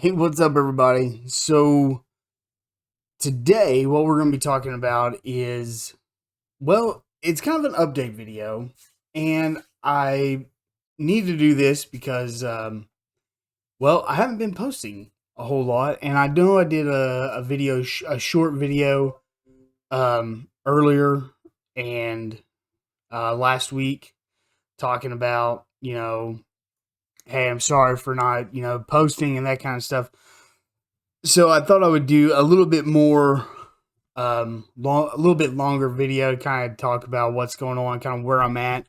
Hey, what's up, everybody? So, today, what we're going to be talking about is, well, it's kind of an update video, and I need to do this because, well, I haven't been posting a whole lot, and I know I did a video, a short video, earlier and last week talking about, hey, I'm sorry for not, posting and that kind of stuff. So I thought I would do a little bit more, a little bit longer video to kind of talk about what's going on, kind of where I'm at,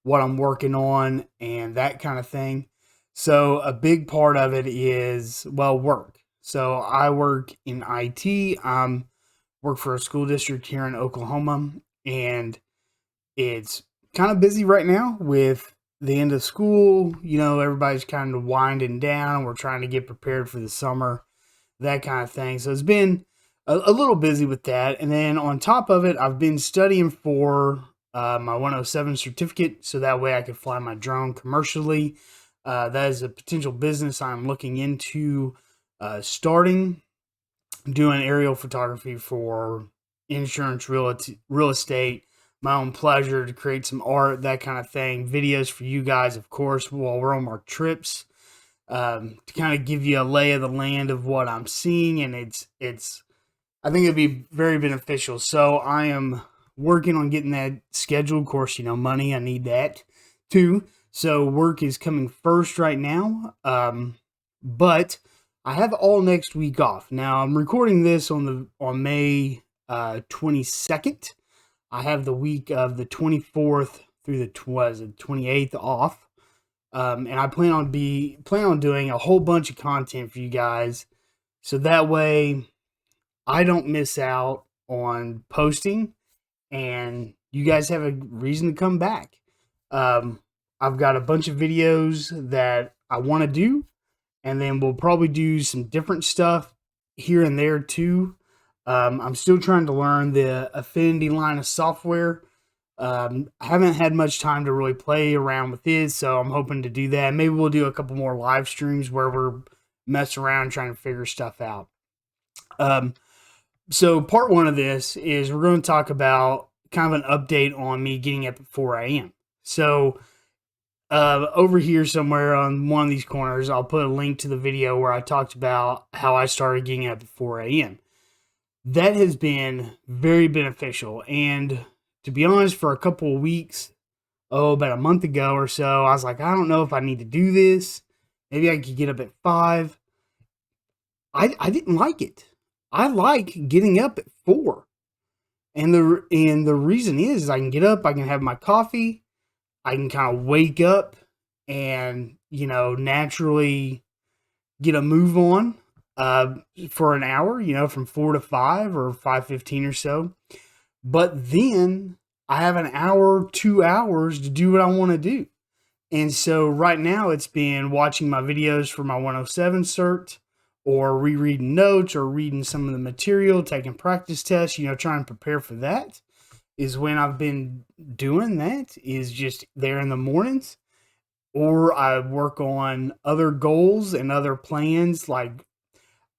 what I'm working on, and that kind of thing. So a big part of it is, well, work. So I work in IT. Work for a school district here in Oklahoma, and it's kind of busy right now with the end of school. Everybody's kind of winding down. We're trying to get prepared for the summer, that kind of thing. So it's been a little busy with that. And then on top of it, I've been studying for my 107 certificate so that way I could fly my drone commercially. That is a potential business I'm looking into starting, doing aerial photography for insurance, real estate, my own pleasure to create some art, that kind of thing. Videos for you guys, of course, while we're on our trips, to kind of give you a lay of the land of what I'm seeing, and it's I think it'd be very beneficial. So I am working on getting that scheduled. Of course, money, I need that too. So work is coming first right now. But I have all next week off. Now I'm recording this on May 22nd. I have the week of the 24th through the 28th off. And I plan on doing a whole bunch of content for you guys, so that way I don't miss out on posting, and you guys have a reason to come back. I've got a bunch of videos that I want to do, and then we'll probably do some different stuff here and there too. I'm still trying to learn the Affinity line of software. I haven't had much time to really play around with it, so I'm hoping to do that. Maybe we'll do a couple more live streams where we're messing around trying to figure stuff out. So part one of this is we're going to talk about kind of an update on me getting up at 4 a.m. So over here somewhere on one of these corners, I'll put a link to the video where I talked about how I started getting up at 4 a.m. That has been very beneficial, and to be honest, for a couple of weeks, about a month ago or so, I was like, I don't know if I need to do this. Maybe I could get up at 5. I didn't like it. I like getting up at 4. And the reason is I can get up, I can have my coffee, I can kind of wake up and, naturally get a move on for an hour, from 4 to 5 or 5:15 or so. But then I have an hour, 2 hours to do what I want to do. And so right now it's been watching my videos for my 107 cert, or rereading notes, or reading some of the material, taking practice tests, trying to prepare for that is when I've been doing that, is just there in the mornings. Or I work on other goals and other plans. Like,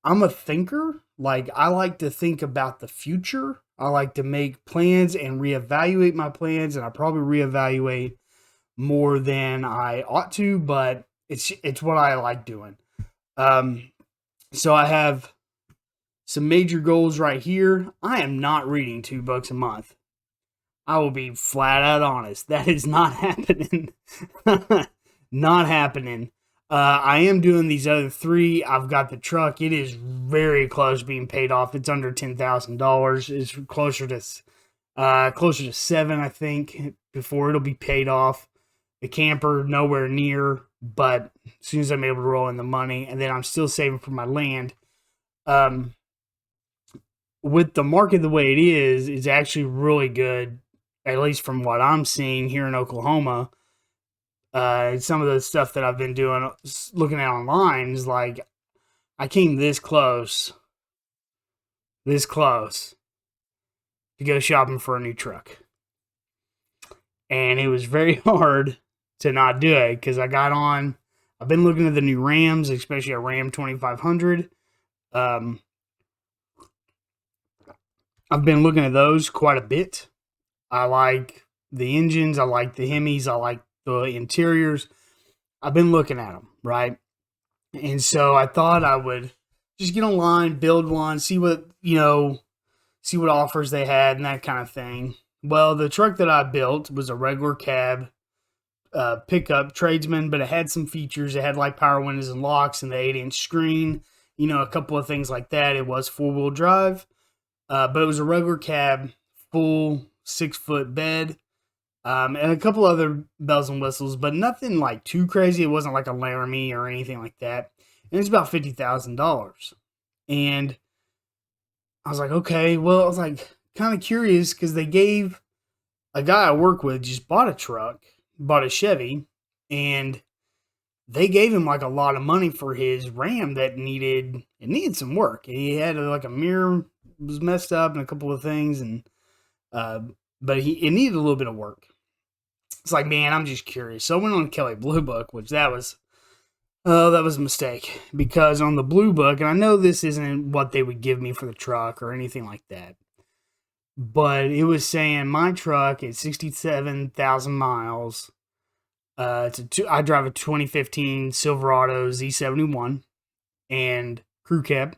I'm a thinker. Like, I like to think about the future. I like to make plans and reevaluate my plans, and I probably reevaluate more than I ought to, but it's what I like doing. So I have some major goals right here. I am not reading 2 books a month. I will be flat out honest. That is not happening. Not happening. I am doing these other 3. I've got the truck. It is very close to being paid off. It's under $10,000. It's closer to 7, I think, before it'll be paid off. The camper, nowhere near, but as soon as I'm able to roll in the money, and then I'm still saving for my land. With the market the way it is, it's actually really good, at least from what I'm seeing here in Oklahoma. Some of the stuff that I've been doing, looking at online, is like, I came this close to go shopping for a new truck. And it was very hard to not do it, because I got on I've been looking at the new Rams, especially a Ram 2500. Um, I've been looking at those quite a bit. I like the engines. I like the Hemis. I like the interiors. I've been looking at them, right? And so I thought I would just get online, build one, see what, see what offers they had and that kind of thing. Well, the truck that I built was a regular cab pickup tradesman, but it had some features. It had like power windows and locks and the 8-inch screen, a couple of things like that. It was 4-wheel drive, but it was a regular cab, full 6-foot bed, and a couple other bells and whistles, but nothing like too crazy. It wasn't like a Laramie or anything like that. And it's about $50,000. And I was like, okay, well, I was like kind of curious because they gave a guy I work with just bought a truck, bought a Chevy, and they gave him like a lot of money for his Ram that needed some work. He had like a mirror was messed up and a couple of things, and but it needed a little bit of work. It's like, man, I'm just curious. So I went on Kelley Blue Book, which that was a mistake because on the Blue Book, and I know this isn't what they would give me for the truck or anything like that, but it was saying my truck at 67,000 miles. I drive a 2015 Silverado Z71 and crew cab,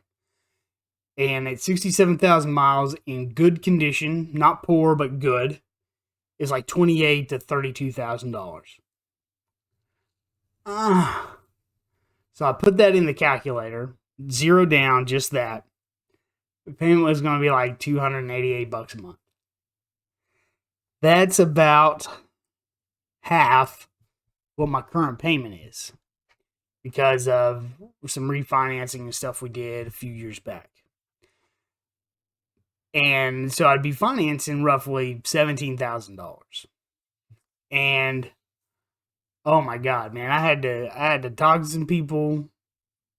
and at 67,000 miles in good condition, not poor but good, is like $28,000 to $32,000. So I put that in the calculator, zero down, just that. The payment was going to be like $288 a month. That's about half what my current payment is because of some refinancing and stuff we did a few years back. And so I'd be financing roughly $17,000. And oh my God, man, I had to talk to some people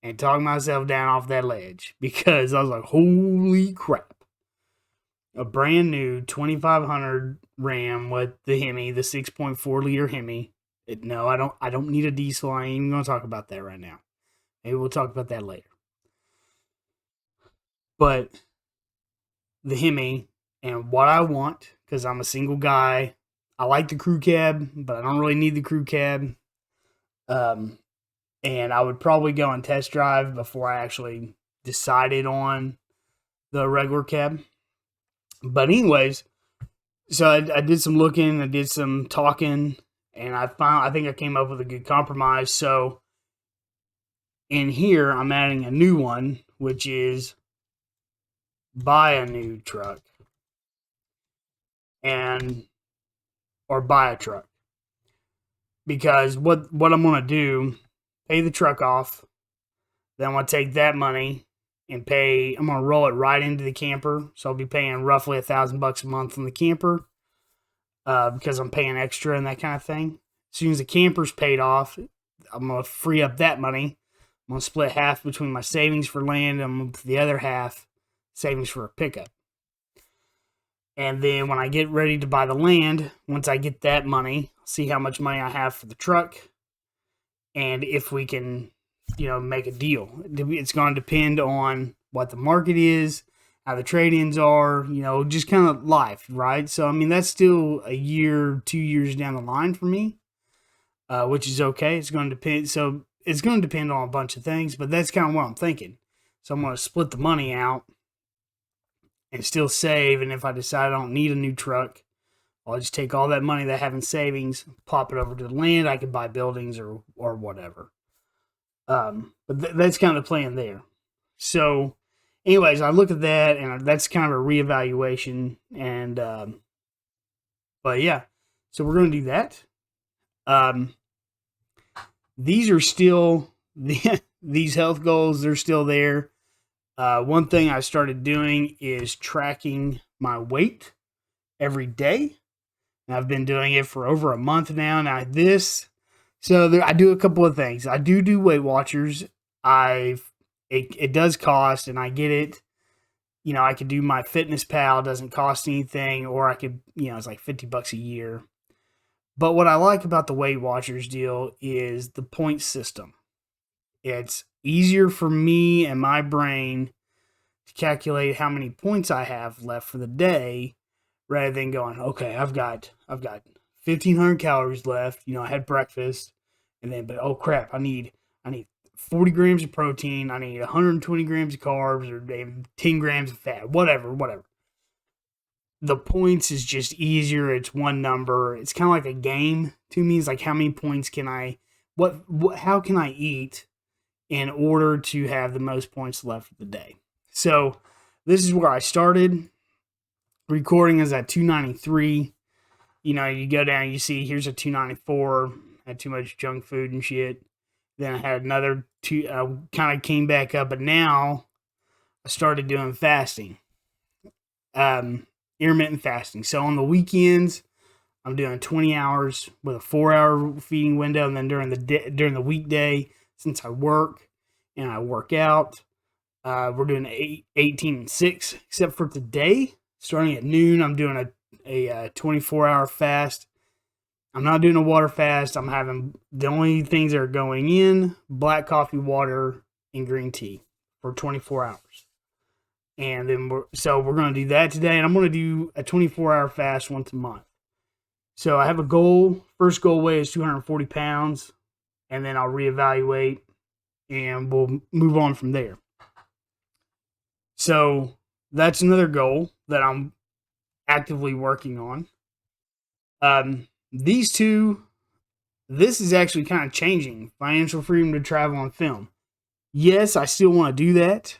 and talk myself down off that ledge because I was like, holy crap. A brand new 2500 Ram with the Hemi, the 6.4 liter Hemi. No, I don't need a diesel. I ain't even going to talk about that right now. Maybe we'll talk about that later. But the Hemi and what I want, because I'm a single guy, I like the crew cab, but I don't really need the crew cab. And I would probably go and test drive before I actually decided on the regular cab. But anyways, so I did some looking, I did some talking, and I think I came up with a good compromise. So in here, I'm adding a new one, which is buy a new truck or buy a truck. Because what I'm going to do, pay the truck off, then I'm going to take that money and I'm going to roll it right into the camper. So I'll be paying roughly $1,000 a month on the camper because I'm paying extra and that kind of thing. As soon as the camper's paid off, I'm going to free up that money. I'm going to split half between my savings for land and the other half savings for a pickup. And then when I get ready to buy the land, once I get that money, see how much money I have for the truck and if we can, make a deal. It's going to depend on what the market is, how the trade-ins are, just kind of life, right? So, I mean, that's still a year, 2 years down the line for me, which is okay. It's going to depend. So it's going to depend on a bunch of things, but that's kind of what I'm thinking. So I'm going to split the money out and still save. And if I decide I don't need a new truck, I'll just take all that money that I have in savings, pop it over to the land. I could buy buildings or whatever. But that's kind of the plan there. So anyways, I look at that and that's kind of a reevaluation. And, but yeah, so we're going to do that. These are still, these health goals, they're still there. One thing I started doing is tracking my weight every day. And I've been doing it for over a month now. I do a couple of things. I do Weight Watchers. It does cost, and I get it. I could do my Fitness Pal, doesn't cost anything, or I could, it's like $50 a year. But what I like about the Weight Watchers deal is the point system. It's easier for me and my brain to calculate how many points I have left for the day rather than going, okay, I've got 1,500 calories left. I had breakfast, and then, but oh crap, I need 40 grams of protein. I need 120 grams of carbs or 10 grams of fat, whatever. The points is just easier. It's one number. It's kind of like a game to me. It's like, how many points can how can I eat in order to have the most points left for the day? So this is where I started. Recording is at 293. You go down, you see, here's a 294. Had too much junk food and shit. Then I had another two, kind of came back up, but now I started doing fasting. Intermittent fasting. So on the weekends, I'm doing 20 hours with a 4-hour feeding window, and then during the weekday, since I work and I work out, we're doing 18 and 6. Except for today, starting at noon, I'm doing a 24-hour fast. I'm not doing a water fast. I'm having the only things that are going in: black coffee, water, and green tea for 24 hours. And then we're going to do that today. And I'm going to do a 24-hour fast once a month. So I have a goal. First goal weight is 240 pounds. And then I'll reevaluate and we'll move on from there. So that's another goal that I'm actively working on. These two, this is actually kind of changing. Financial freedom to travel on film. Yes, I still want to do that.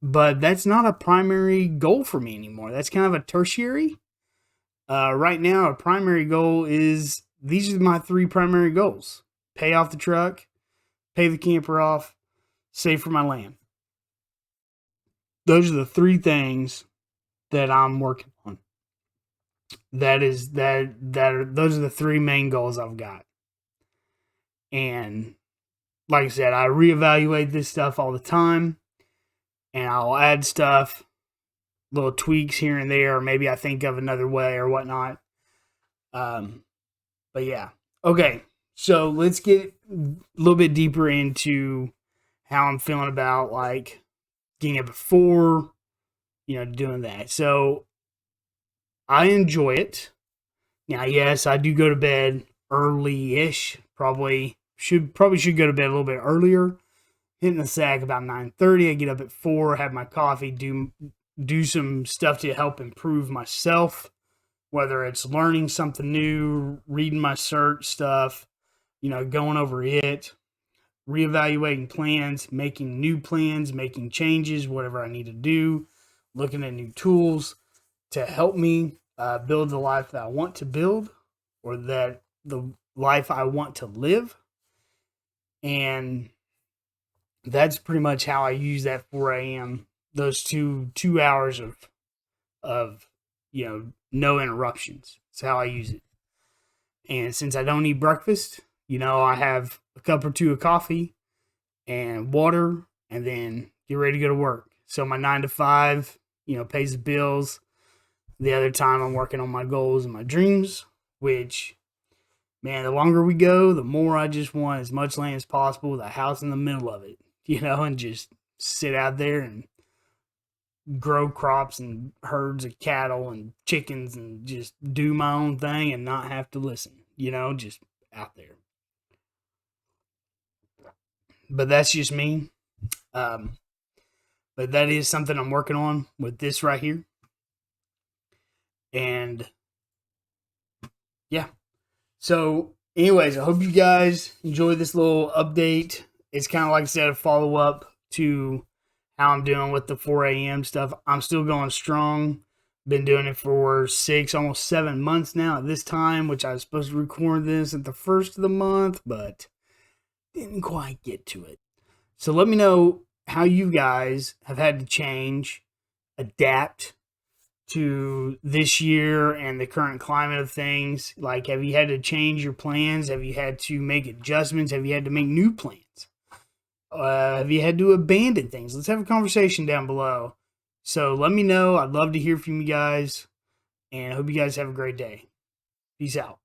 But that's not a primary goal for me anymore. That's kind of a tertiary. Right now, a primary goal is, these are my 3 primary goals: pay off the truck, pay the camper off, save for my land. Those are the 3 things that I'm working on. Those are the 3 main goals I've got. And like I said, I reevaluate this stuff all the time. And I'll add stuff, little tweaks here and there, or maybe I think of another way or whatnot. But yeah. Okay, so let's get a little bit deeper into how I'm feeling about, like, getting up before, doing that. So I enjoy it. Now, yes, I do go to bed early-ish. Probably should go to bed a little bit earlier. Hitting the sack about 9:30. I get up at 4, have my coffee, do some stuff to help improve myself, whether it's learning something new, reading my cert stuff, going over it, reevaluating plans, making new plans, making changes, whatever I need to do, looking at new tools to help me build the life that I want to build, or that the life I want to live. And that's pretty much how I use that 4 a.m. Those two hours of no interruptions. That's how I use it. And since I don't eat breakfast, I have a cup or 2 of coffee and water, and then get ready to go to work. So my 9 to 5, pays the bills. The other time I'm working on my goals and my dreams, which, man, the longer we go, the more I just want as much land as possible with a house in the middle of it. And just sit out there and grow crops and herds of cattle and chickens and just do my own thing and not have to listen, just out there. But that's just me. But that is something I'm working on with this right here. And yeah. So anyways, I hope you guys enjoy this little update. It's kind of, like I said, a follow-up to how I'm doing with the 4 a.m. stuff. I'm still going strong. Been doing it for 6, almost 7 months now at this time, which I was supposed to record this at the first of the month, but didn't quite get to it. So let me know how you guys have had to change, adapt to this year and the current climate of things. Like, have you had to change your plans? Have you had to make adjustments? Have you had to make new plans? Have you had to abandon things? Let's have a conversation down below. So let me know. I'd love to hear from you guys. And I hope you guys have a great day. Peace out.